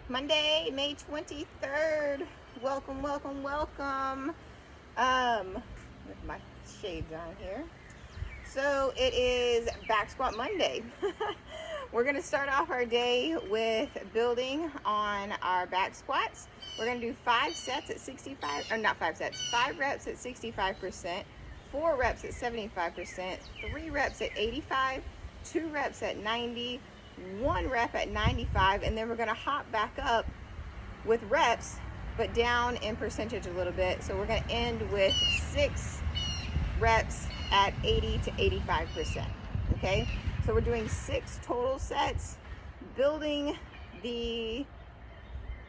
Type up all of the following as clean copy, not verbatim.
Monday, May 23rd. Welcome, welcome, welcome. With my shades on here. So it is back squat Monday. We're going to start off our day with building on our back squats. We're going to do 5 sets at 65, or not 5 sets, 5 reps at 65%, 4 reps at 75%, 3 reps at 85, 2 reps at 90, 1 rep at 95, and then we're going to hop back up with reps, but down in percentage a little bit. So we're going to end with 6 reps at 80 to 85%. Okay, so we're doing 6 total sets, building the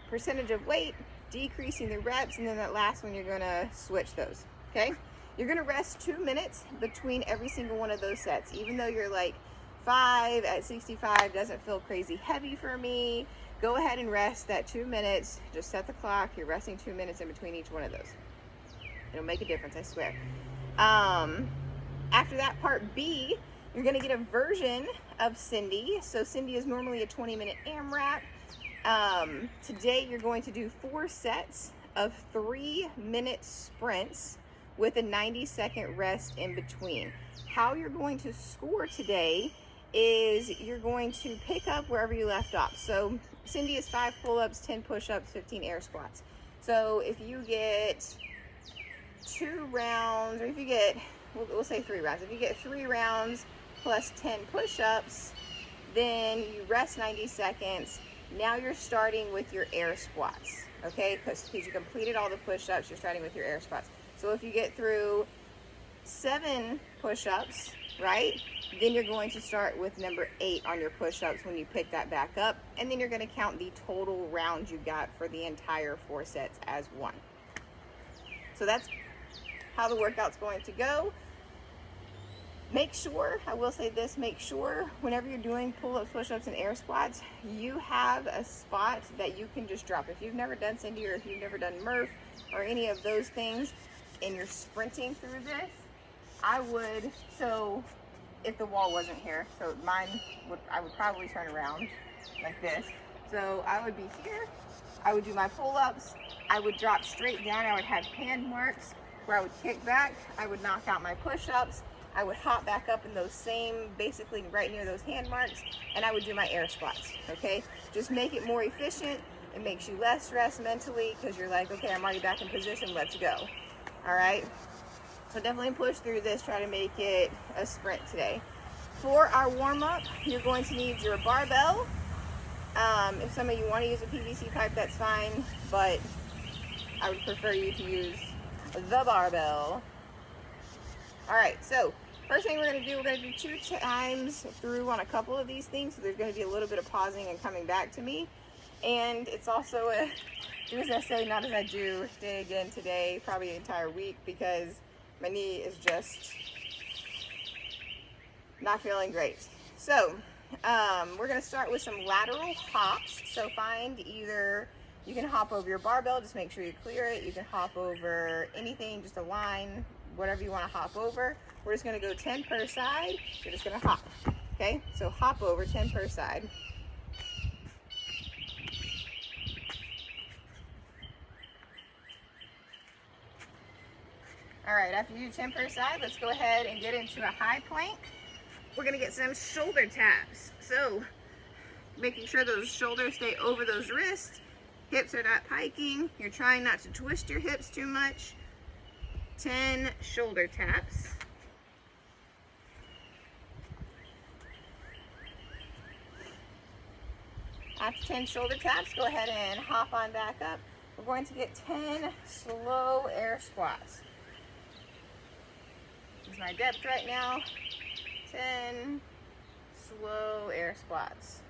percentage of weight, decreasing the reps, and then that last one you're going to switch those. Okay, you're going to rest 2 minutes between every single one of those sets. Even though you're like 5 at 65 doesn't feel crazy heavy for me, go ahead and rest that 2 minutes. Just set the clock. You're resting 2 minutes in between each one of those. It'll make a difference, I swear. After that, part B, you're going to get a version of Cindy. So Cindy is normally a 20-minute AMRAP. Today you're going to do 4 sets of 3-minute sprints with a 90-second rest in between. How you're going to score today is you're going to pick up wherever you left off. So Cindy is 5 pull-ups, 10 push-ups, 15 air squats. So if you get 2 rounds, or if you get, we'll say 3 rounds. If you get 3 rounds plus 10 push-ups, then you rest 90 seconds. Now you're starting with your air squats, okay? Because you completed all the push-ups, you're starting with your air squats. So if you get through 7 push-ups, right, then you're going to start with number 8 on your push-ups when you pick that back up, and then you're going to count the total rounds you got for the entire 4 sets as one. So that's how the workout's going to go. Make sure, I will say this, make sure whenever you're doing pull-ups, push-ups, and air squats, you have a spot that you can just drop. If you've never done Cindy, or if you've never done Murph, or any of those things, and you're sprinting through this, I would, so if the wall wasn't here, so I would probably turn around like this. So I would be here, I would do my pull-ups, I would drop straight down, I would have hand marks where I would kick back, I would knock out my push-ups, I would hop back up in those same, basically right near those hand marks, and I would do my air squats, okay? Just make it more efficient. It makes you less stressed mentally because you're like, okay, I'm already back in position, let's go, all right? So definitely push through this, try to make it a sprint today. For our warm-up, you're going to need your barbell. If some of you want to use a PVC pipe, that's fine, but I would prefer you to use the barbell. All right, so first thing we're going to do 2 times through on a couple of these things, so there's going to be a little bit of pausing and coming back to me. And it's also a do as I say, not as I do day again today, probably the entire week, because my knee is just not feeling great. So we're going to start with some lateral hops. So find either, you can hop over your barbell, just make sure you clear it. You can hop over anything, just a line, whatever you want to hop over. We're just going to go 10 per side. You're just going to hop. Okay, so hop over 10 per side. All right, after you do 10 per side, let's go ahead and get into a high plank. We're going to get some shoulder taps. So making sure those shoulders stay over those wrists. Hips are not piking. You're trying not to twist your hips too much. 10 shoulder taps. After 10 shoulder taps, go ahead and hop on back up. We're going to get 10 slow air squats. This is my depth right now. 10 slow air squats.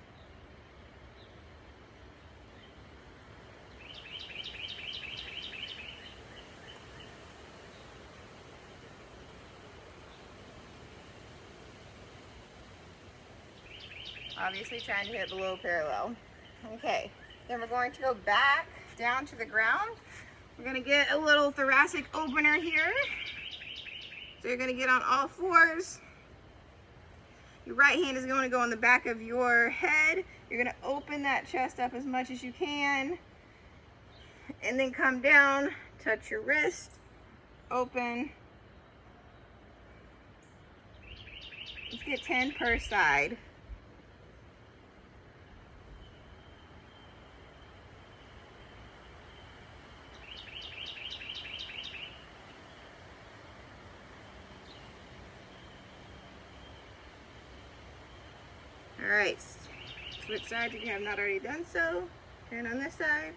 Obviously trying to hit below parallel. Okay, then we're going to go back down to the ground. We're going to get a little thoracic opener here. So you're going to get on all fours. Your right hand is going to go on the back of your head. You're going to open that chest up as much as you can. And then come down, touch your wrist, open. Let's get 10 per side. All right, switch sides if you have not already done so. Turn on this side.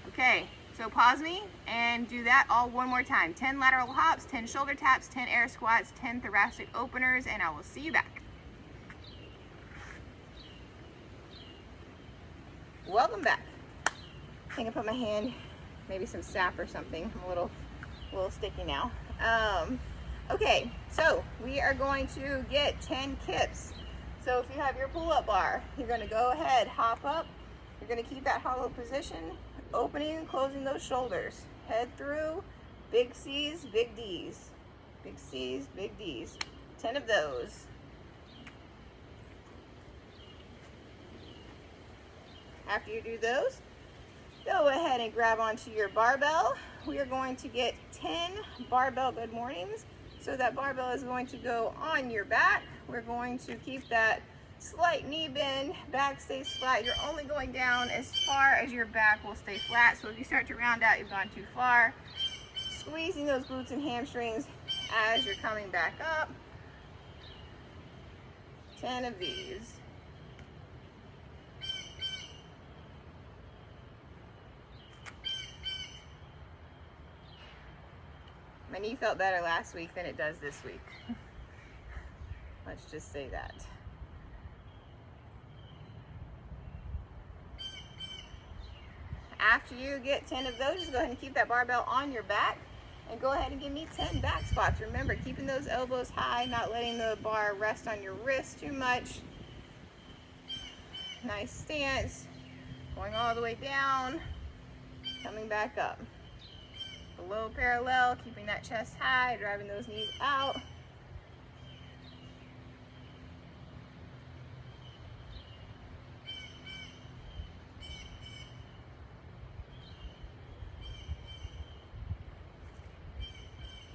Okay, so pause me and do that all one more time. 10 lateral hops, 10 shoulder taps, 10 air squats, 10 thoracic openers, and I will see you back. Welcome back. I think I put my hand, maybe some sap or something. I'm a little sticky now. Okay, so we are going to get 10 kips. So if you have your pull-up bar, you're going to go ahead, hop up. You're going to keep that hollow position, opening and closing those shoulders. Head through, big C's, big D's. Big C's, big D's. 10 of those. After you do those, go ahead and grab onto your barbell. We are going to get 10 barbell good mornings. So that barbell is going to go on your back. We're going to keep that slight knee bend, back stays flat. You're only going down as far as your back will stay flat. So if you start to round out, you've gone too far. Squeezing those glutes and hamstrings as you're coming back up. 10 of these. My knee felt better last week than it does this week. Let's just say that. After you get 10 of those, just go ahead and keep that barbell on your back and go ahead and give me 10 back squats. Remember, keeping those elbows high, not letting the bar rest on your wrist too much. Nice stance. Going all the way down, coming back up. Below parallel, keeping that chest high, driving those knees out.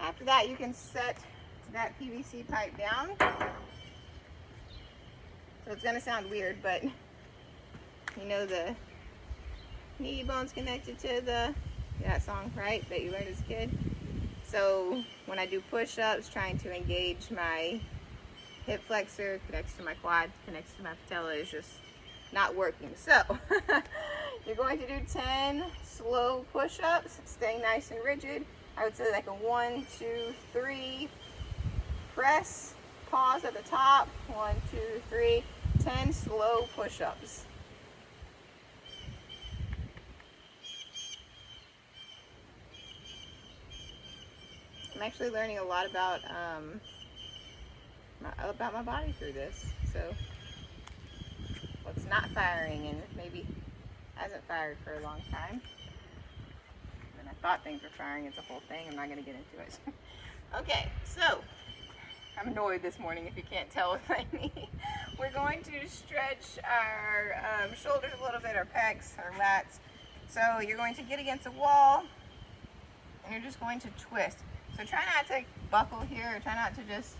After that, you can set that PVC pipe down. So it's gonna sound weird, but you know the knee bone's connected to that song, right, that you learned as a kid. So when I do push-ups, trying to engage my hip flexor, connects to my quad, connects to my patella, is just not working. So you're going to do 10 slow push-ups, staying nice and rigid. I would say like a 1, 2, 3, press, pause at the top, 1, 2, 3, 10 slow push-ups. I'm actually learning a lot about my body through this. So what's not firing and maybe hasn't fired for a long time. And I thought things were firing. It's a whole thing. I'm not going to get into it. Okay, so I'm annoyed this morning if you can't tell with my knee. We're going to stretch our shoulders a little bit, our pecs, our lats. So you're going to get against a wall and you're just going to twist. So try not to buckle here, or try not to just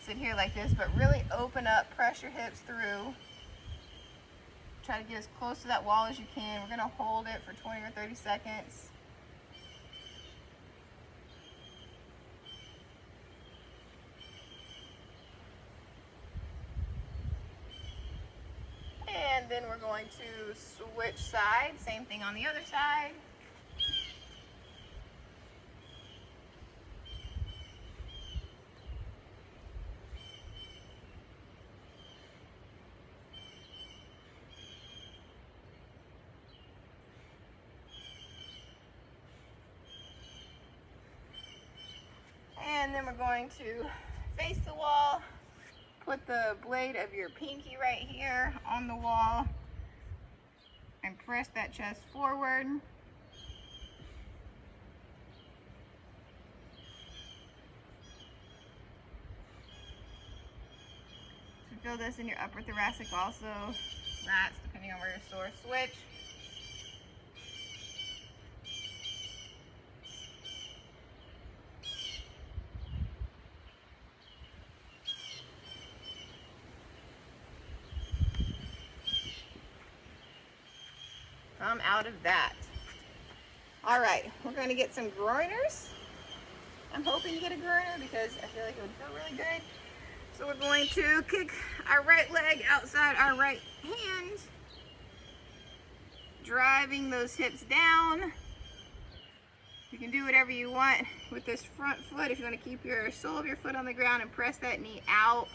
sit here like this, but really open up, press your hips through. Try to get as close to that wall as you can. We're going to hold it for 20 or 30 seconds. And then we're going to switch sides, same thing on the other side. And then we're going to face the wall, put the blade of your pinky right here on the wall, and press that chest forward. So feel this in your upper thoracic also, lats, depending on where you're sore. Switch. I'm out of that. All right, we're going to get some groiners. I'm hoping to get a groiner because I feel like it would feel really good. So we're going to kick our right leg outside our right hand, driving those hips down. You can do whatever you want with this front foot. If you want to keep your sole of your foot on the ground and press that knee out.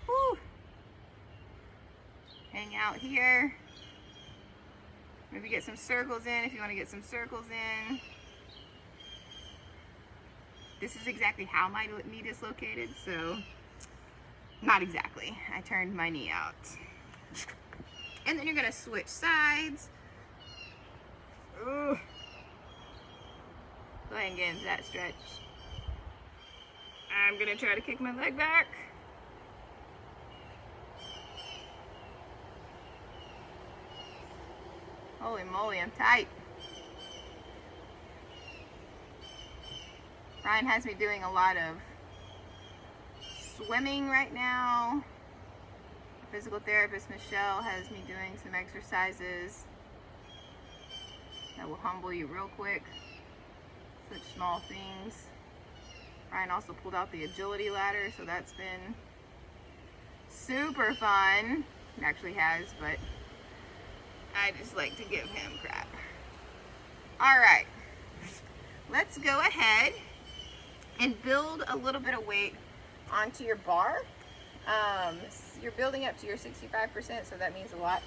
Whew. Hang out here. Maybe get some circles in if you want to get some circles in. This is exactly how my knee dislocated, so not exactly. I turned my knee out. And then you're gonna switch sides. Ooh. Go ahead and get into that stretch. I'm gonna try to kick my leg back. Holy moly, I'm tight. Ryan has me doing a lot of swimming right now. Physical therapist Michelle has me doing some exercises that will humble you real quick. Such small things. Ryan also pulled out the agility ladder, so that's been super fun. It actually has, but I just like to give him crap. All right, let's go ahead and build a little bit of weight onto your bar. You're building up to your 65%, so that means a lot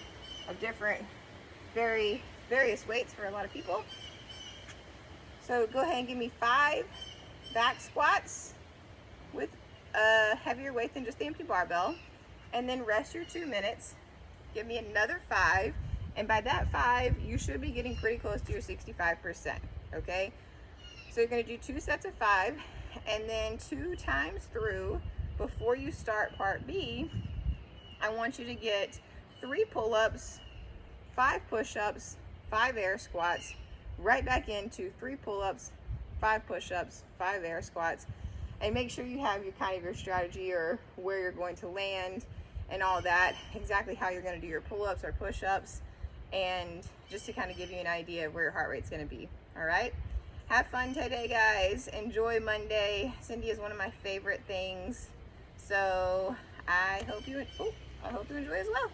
of different, various weights for a lot of people. So go ahead and give me 5 back squats with a heavier weight than just the empty barbell, and then rest your 2 minutes. Give me another 5, and by that 5, you should be getting pretty close to your 65%, okay? So you're gonna do 2 sets of 5, and then 2 times through, before you start part B, I want you to get 3 pull-ups, 5 push-ups, 5 air squats, right back into 3 pull-ups, 5 push-ups, 5 air squats, and make sure you have your kind of your strategy or where you're going to land and all that, exactly how you're going to do your pull-ups or push-ups, and just to kind of give you an idea of where your heart rate's going to be. All right, have fun today, guys. Enjoy Monday. Cindy is one of my favorite things, so I hope you enjoy as well.